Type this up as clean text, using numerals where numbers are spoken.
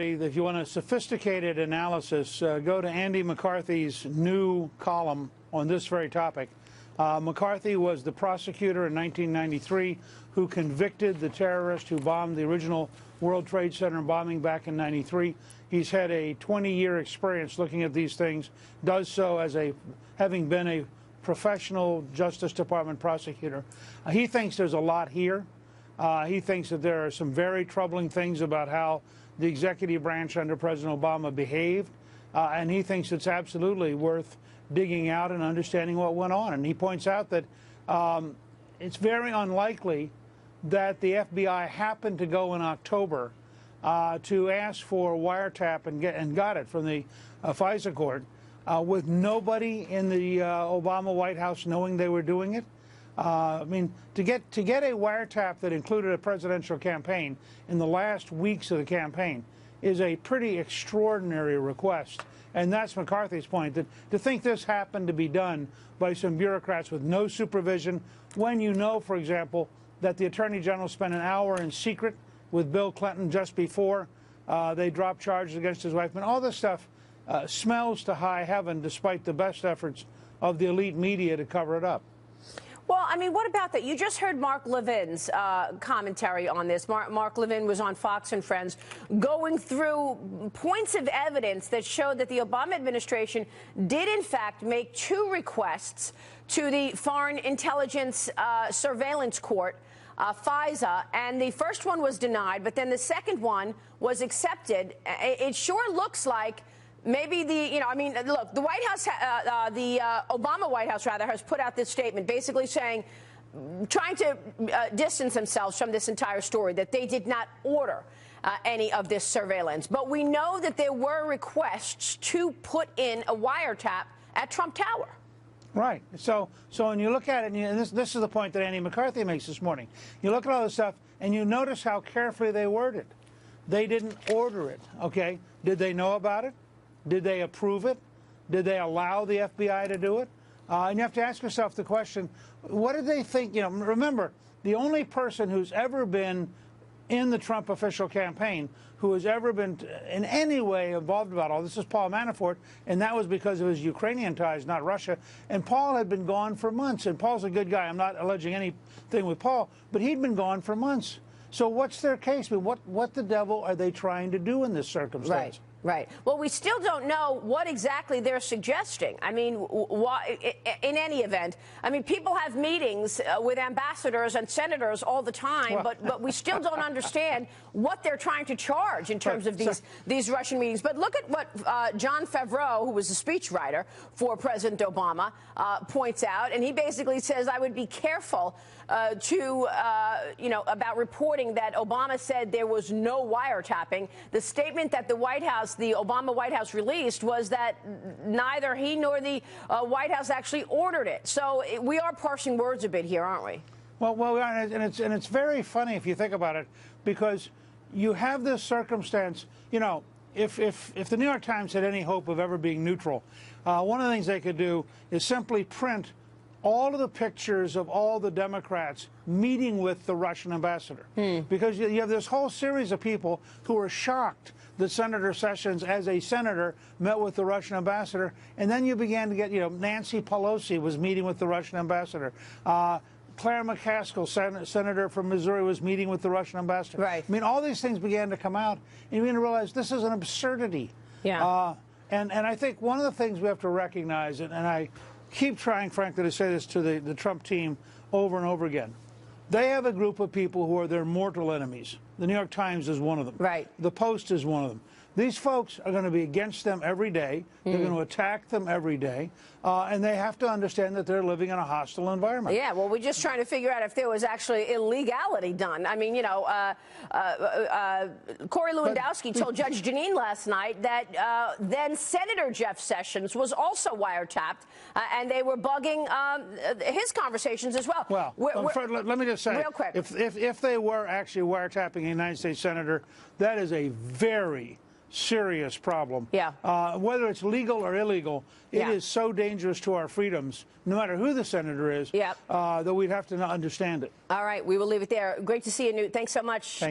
If you want a sophisticated analysis, go to Andy McCarthy's new column on this very topic. McCarthy was the prosecutor in 1993 who convicted the terrorist who bombed the original World Trade Center bombing back in '93. He's had a 20-year experience looking at these things, does so as having been a professional Justice Department prosecutor. He thinks there's a lot here. He thinks that there are some very troubling things about how the executive branch under President Obama behaved, and he thinks it's absolutely worth digging out and understanding what went on. And he points out that it's very unlikely that the FBI happened to go in October to ask for a wiretap and got it from the FISA court with nobody in the Obama White House knowing they were doing it. I mean, to get a wiretap that included a presidential campaign in the last weeks of the campaign is a pretty extraordinary request. And that's McCarthy's point, that to think this happened to be done by some bureaucrats with no supervision, when you know, for example, that the Attorney General spent an hour in secret with Bill Clinton just before they dropped charges against his wife. And all this stuff smells to high heaven, despite the best efforts of the elite media to cover it up. Well, I mean, what about that? You just heard Mark Levin's commentary on this. Mark Levin was on Fox and Friends going through points of evidence that showed that the Obama administration did, in fact, make two requests to the Foreign Intelligence Surveillance Court, FISA, and the first one was denied, but then the second one was accepted. It sure looks like maybe look, the White House, the Obama White House, rather, has put out this statement basically saying, trying to distance themselves from this entire story, that they did not order any of this surveillance. But we know that there were requests to put in a wiretap at Trump Tower. Right. So when you look at it, and this is the point that Andy McCarthy makes this morning, you look at all this stuff, and you notice how carefully they worded. They didn't order it, okay? Did they know about it? Did they approve it? Did they allow the FBI to do it? And you have to ask yourself the question, what did they think? You know, remember, the only person who's ever been in the Trump official campaign who has ever been in any way involved about all this is Paul Manafort, and that was because of his Ukrainian ties, not Russia. And Paul had been gone for months, and Paul's a good guy. I'm not alleging anything with Paul, but he'd been gone for months. So what's their case? I mean, what the devil are they trying to do in this circumstance? Right. Right. Well, we still don't know what exactly they're suggesting. I mean, in any event, I mean, people have meetings with ambassadors and senators all the time, but we still don't understand what they're trying to charge in terms of these Russian meetings. But look at what John Favreau, who was a speechwriter for President Obama, points out, and he basically says, I would be careful about reporting that Obama said there was no wiretapping. The statement that the Obama White House released was that neither he nor the White House actually ordered it. So we are parsing words a bit here, aren't we? Well, we are, and it's very funny if you think about it, because you have this circumstance. You know, if the New York Times had any hope of ever being neutral, one of the things they could do is simply print all of the pictures of all the Democrats meeting with the Russian ambassador. Because you have this whole series of people who are shocked that Senator Sessions, as a senator, met with the Russian ambassador. And then you began to get, Nancy Pelosi was meeting with the Russian ambassador. Claire McCaskill, senator from Missouri, was meeting with the Russian ambassador. Right. I mean, all these things began to come out, and you begin to realize this is an absurdity. Yeah. And I think one of the things we have to recognize, and I keep trying, frankly, to say this to the Trump team over and over again. They have a group of people who are their mortal enemies. The New York Times is one of them. Right. The Post is one of them. These folks are going to be against them every day. They're going to attack them every day. And they have to understand that they're living in a hostile environment. Yeah, well, we're just trying to figure out if there was actually illegality done. I mean, Corey Lewandowski told Judge Janine last night that then Senator Jeff Sessions was also wiretapped, and they were bugging his conversations as well. Well, let me just say, real quick, if they were actually wiretapping a United States senator, that is a very serious problem. Yeah. Whether it's legal or illegal, it is so dangerous to our freedoms, no matter who the senator is, that we'd have to understand it. All right, we will leave it there. Great to see you, Newt. Thanks so much.